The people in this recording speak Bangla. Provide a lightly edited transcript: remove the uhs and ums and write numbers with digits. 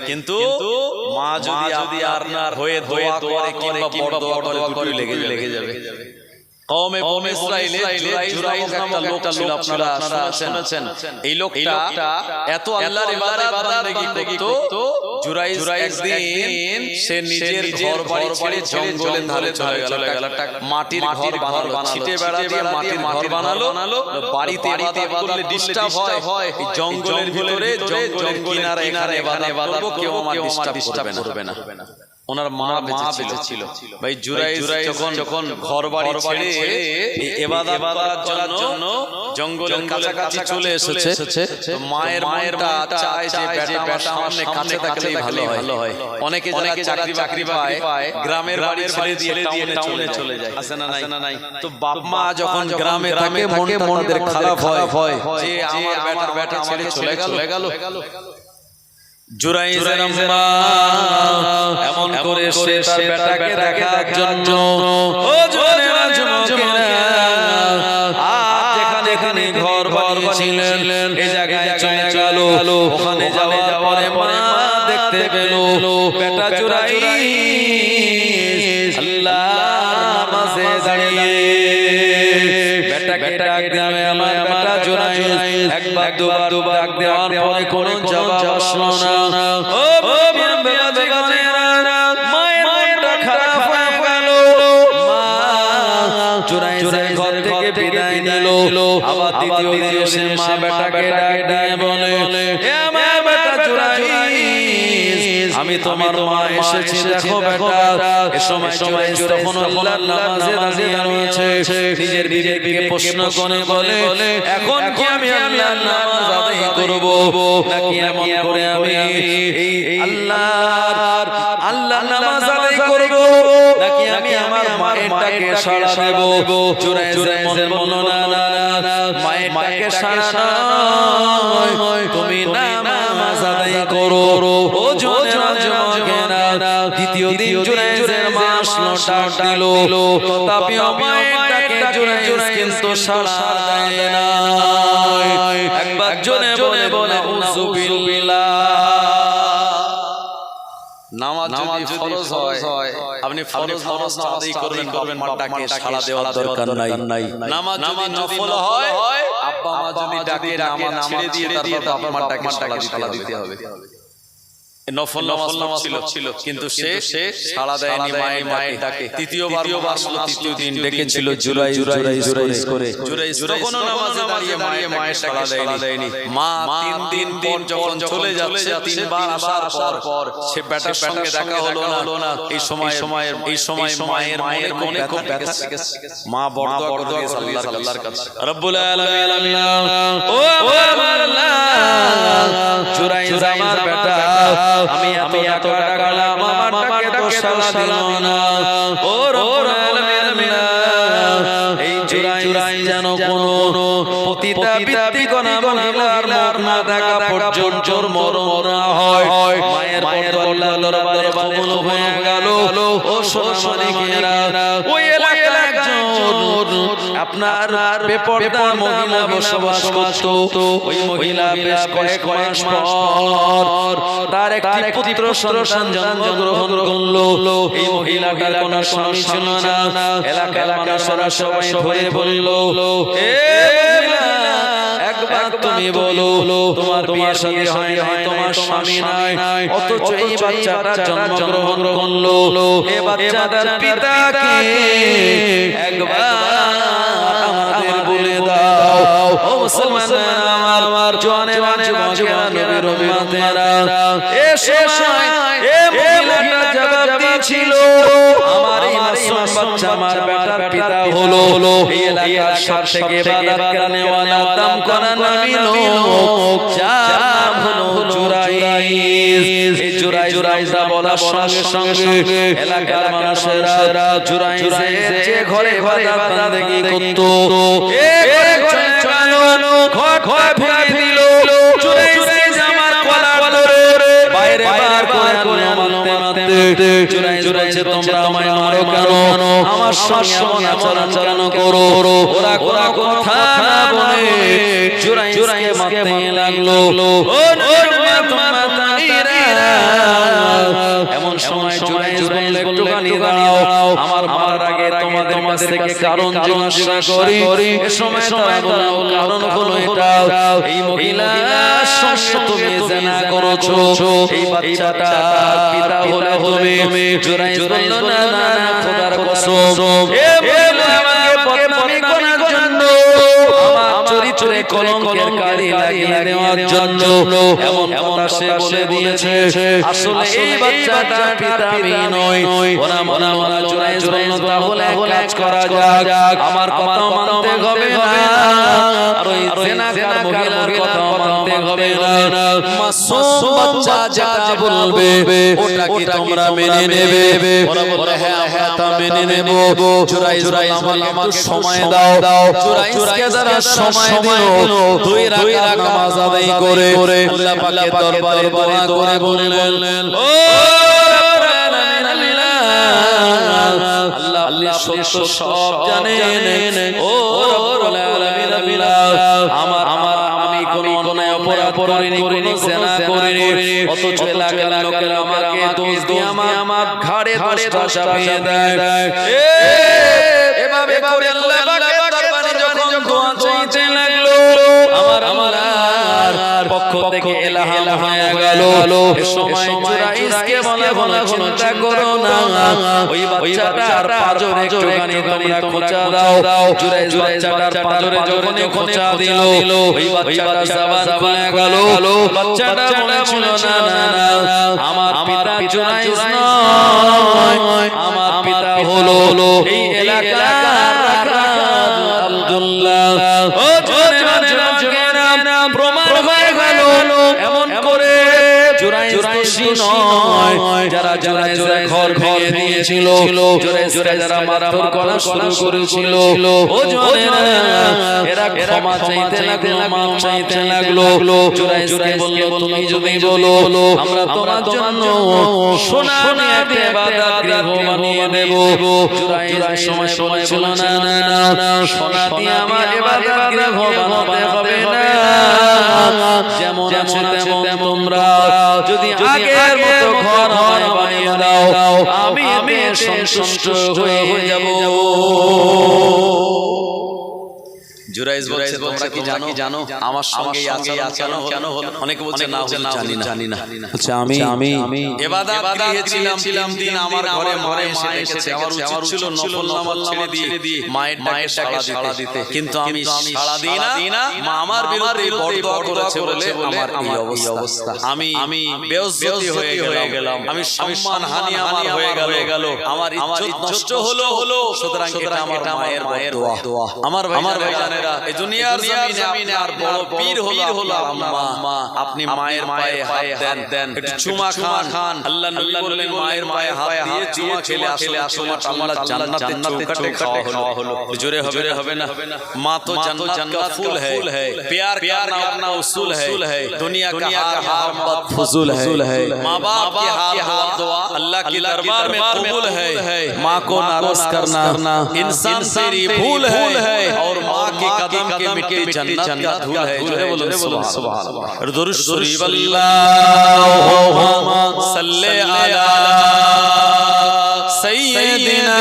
কিন্তু মা যদি আপনার হয়ে দোয়া করে কিংবা বড় দোয়া করে লেগে যাবে। কওমে ইসরাইলে জুরাইজ নামক একটা লোক ছিল, আপনারা শুনেছেন। এই লোকটা এত আল্লাহর ইবাদত বান্দেগি করত। জুরাইজ একদিন সে নিজের ঘর বাড়ি ছেড়ে জঙ্গলের ধারে চলে গেল। একটা মাটির ঘর বানালো, ছিটে বেড়া দিয়ে মাটির ঘর বানালো। বাড়িতে ইবাদত করলে ডিস্টার্ব হয়, জঙ্গলের ভিতরে জঙ্গলের কিনারে এখানে ইবাদত করব, কেউ আমার ডিস্টার্ব করবে না। ওনার মা বেঁচে ছিল। ভাই জুরাইজ যখন ঘর বাড়ি ছেড়ে ইবাদত করার জন্য জঙ্গলের কাছাকাছি চলে এসেছে, তো মায়ের মনটা চায় যে বেটা আমার সামনে কাছে থাকলেই ভালো হয়। অনেকে যারা চাকরি পায় গ্রামের বাড়ি ছেড়ে দিয়ে টাউনে চলে যায়, আছে না নাই? তো বাপ মা যখন গ্রামে থাকে মনটা খারাপ হয় যে আমার বেটা ছেড়ে চলে গেল। জুরাইজের আম্মা এমন করে সে তার বেটাকে দেখার জন্য ও জোনেরা যুবকেরা যেখানে ঘর বানিয়েছিলেন এই জায়গায় চলে গেল। ওখানে যাওয়ার পরে মা দেখতে পেল বেটা জুরাইজ আল্লাহর নামাজে দাঁড়িয়ে বেটাকে ডাক দেবে, আমার বেটা জুরাইজ। একবার দুবার ডাক দেওয়ার পরে কোনো জবাব আসলো না। ও মায়ের খারাপ হয়ে গেল। মা জুরাইজের ঘর থেকে বিদায় নিল। আবার দ্বিতীয় দিন এসে মা বেটাকে ডাক দিয়ে বলে, এ আমার বেটা জুরাইজ, আমি তোমার মা এসেছি, দেখো বেটা। এ সময় তখন আল্লাহর নামাজে দাঁড়িয়ে রয়েছে। নিজের বিবেককে প্রশ্ন করে বলে, এখন কি আমি আল্লাহর নামাজ আদায় করব, নাকি এমন করে আমি আল্লাহর নামাজ আদায় করব, নাকি আমি আমার মায়েরটাকে সাড়া দেব? জুরাইজের মন না, মায়েরটাকে সাড়া নয়, তুমি নামাজ আদায় করো। ও জোনেরা দ্বিতীয় দিন জুরাইজের মা আসলো, ডাক দিল, তথাপিও মায়েরটাকে জুরাইজ কিন্তু সাড়া দেয় না। একবার জোরে বলে উযুবিল্লাহ। নামাজ যদি ফরজ হয়, আপনি ফরজ আদায় করবেন, মাটাকে সাড়া দেওয়ার দরকার নাই। নামাজ যদি নফল হয়, আব্বা মা যদি ডাকে নামাজ ছেড়ে দিয়ে তারপর মাটাকে সাড়া দিতে হবে। নফল নামাজ ছিল, কিন্তু সে সাড়া দেয়নি মায়ের ডাকে। তৃতীয়বার আসলো, তৃতীয় দিন ডেকেছিল জুরাইজ করে। জুরাইজ তখনও নামাজে দাঁড়িয়ে মায়ের সাড়া দেয়নি। মা তিন দিন যখন চলে যাচ্ছে, তিনবার আসার পর সে বেটার সঙ্গে দেখা হলো না। এই সময় মায়ের মনে খুব ব্যথা। মা বড় দোয়া করে আল্লাহর কাছে, রব্বুল আলামিন, ও আল্লাহ, জুরাইজ আমার বেটা, আমি এত ডাকলাম, আমারটাকে তো সাড়া দিল না। ও রব্বুল আলামিন, এই জুরাইজ যেন কোনো পতিতাবৃত্তিকণা মহিলার মুখ না দেখা পর্যন্ত মরণ না হয়। মায়ের আল্লাহর দরবারে কবুল হয়ে গেল। ও সোনামানিকেরা, ওই এলাকার একজন আপনার বেপরদা মহিলা বসবাস করত। ওই মহিলা বেশ কয়েক মাস পর তার একটি পুত্র সন্তান জন্মগ্রহণ করলো। এই মহিলাটার কোনো স্বামী ছিল না। এলাকার মানুষরা সবাই ধরে বলল, এ মহিলা, একবার তুমি বলো, তোমার বিয়ে শাদী হয় নাই, তোমার স্বামী নাই, অথচ এই বাচ্চাটা জন্মগ্রহণ করলো। এ বাচ্চাটার পিতাকে একবার আমাদের বলে দাও। ও মুসলমান আমার জওয়ানেরা, যুবকেরা, নবীর উম্মতেরা, এ সময় এ মহিলাটা জবাব দিয়েছিল, আমার এই মাসুম বাচ্চা আমার বেটার পিতা হলো এই এলাকার সবথেকে ইবাদত করনেওয়ালা নাম করা নবী লোক, যার হলো জুরাইজ। এই জুরাইজা বলার সঙ্গে এলাকার মানুষেরা জুরাইজের যে ঘরে বান্দেগি করত, এ ঘরে চলো ঘর ভেঙে দিল। জুরাইজ আমার কলার ধরে বাইরে বার করে মারতে জুরাইজ, তোমরা আমায় মারো কেন? আমার সঙ্গে এমন আচরণ করো? ওরা কোনো কথা না বলে জুরাইজকে মারতে লাগলো। ও নবীর উম্মত আমার মারার আগে তোমাদের কাছ থেকে কারণ জিজ্ঞাসা করি। এ সময় তারা বলল কারণ হলো এটা, এই মহিলার সঙ্গে তুমি জিনা করেছো, এই বাচ্চাটার পিতা হলো তুমি। জুরাইজ বলল না না না, খোদার কসম, এ মহিলা আমাকে বদনামি করার জন্য, আমার চরিত্রে কলঙ্কের কালি লাগিয়ে দেওয়ার জন্য এমন কথা সে বলে দিয়েছে। আসলে এই বাচ্চাটার পিতা আমি নই। ওরা মনে মনে জুরাইজ বলল তাহলে কাজ করা যাক, আমার কথা মানতে হবে না, আর ওই জিনাকার মহিলার কথা মানতে হবে না। মাসুম বাচ্চা যেটা বলবে ওটা কি তোমরা মেনে নেবে? ওরা বলে হ্যাঁ আমরা তা মেনে নেব। জুরাইজ আমাকে একটু সময় দাও। জুরাইজকে যারা সময় দিল, 2 রাকাত নামাজ আদায় করে আল্লাহ পাকের দরবারে দোয়া করে বললেন, ও আল্লাহ আল্লাহ সত্য সব জানেন, ও রব্বুল আলামিন আমার আমি কোনো অপরাধ করিনি, কোনো জিনা করিনি, অথচ এলাকার লোকেরা আমাকে দোষ দিয়ে আমার ঘাড়ে দোষটা চাপিয়ে দেয়। এভাবে করে আল্লাহ পাকের দরবারে যখন দোয়া চাইতে লাগলো, আমার পক্ষ থেকে এলাহা হয়ে গেল। এ সময় জুরাইজকে বলে চিন্তা করো না, ওই বাচ্চাটার পাঁজরে একটুখানি তোমরা খোঁচা দাও। জুরাইজ বাচ্চাটার পাঁজরে যখন খোঁচা দিল, ওই বাচ্চাটার জবান খুলে গেল। বাচ্চাটা বলেছিল না না না, আমার পিতা জুরাইজ নয়, আমার পিতা হলো এই এলাকার রাকাত আব্দুল্লাহ। ও জোনেরা প্রমাণ হয়ে গেল এমন করে জুরাইজ দোষী নয়। যারা জুরাইজের ঘর ভেঙে দিয়েছিল, জুরাইজকে যারা মারধর করা শুরু করেছিল, ও জোনেরা এরা ক্ষমা চাইতে লাগলো, মাফ চাইতে লাগলো। জুরাইজকে বলল তুমি যদি বলো আমরা তোমার জন্য সোনা দিয়ে ইবাদত গৃহ বানিয়ে দেব। জুরাইজ সময় বলেছিল না না না, সোনা দিয়ে আমার ইবাদত গৃহ বানাতে হবে না, যেমন আছে তেমন তোমরা যদি আগের মতো ঘর হয় বানিয়ে দাও, আমি এতে সন্তুষ্ট হয়ে যাব। জুরাইজ বলছে তোমরা কি জানো আমার সঙ্গে আচরণ কেন হলো? অনেকে বলছে না জানি না। আচ্ছা আমি ইবাদত গৃহে ছিলাম 3 দিন, আমার ঘরে মা এসে রেখেছে, আমার উচিত ছিল নফল নামাজ ছেড়ে দিয়ে মায়ের ডাকে সাড়া দিতে, কিন্তু আমি সাড়া দিই না। মা আমার বিরুদ্ধে বড়দোয়া করেছে বলে আমার এই অবস্থা। আমি বেইজ্জতি হয়ে গেলাম, আমি সম্মান হানি আমার হয়ে গেল, আমার ইজ্জত নষ্ট হলো। সুতরাং এটা আমার মায়ের বড়দোয়া। আমার ভাইজানেরা, এই দুনিয়ার জমিনে আর বড় পীর হলো আম্মা। আপনি মায়ের পায়ে হাত দেন, একটু চুমা খান। আল্লাহ নবী বললেন মায়ের পায়ে হাত দিয়ে চুমা খেলে আসলে আল্লাহ জান্নাতে চৌকাটে খাওয়া হলো। জোরে হবে না? মা তো জান্নাত का फूल है, प्यार करना अपना उसूल है, दुनिया का हार मोहब्बत फजूल है। माँ बाप की हाल दुआ अल्लाह के दरबार में कबूल है। माँ को नाराज करना इंसान तेरी भूल है, और माँ के कदम के मिट्टी जन्नत का धूल है। जोरे बोलो सुभान अल्लाह। दुरूद शरीफ अल्लाहुम्मा सल्ली अला सय्यिदिना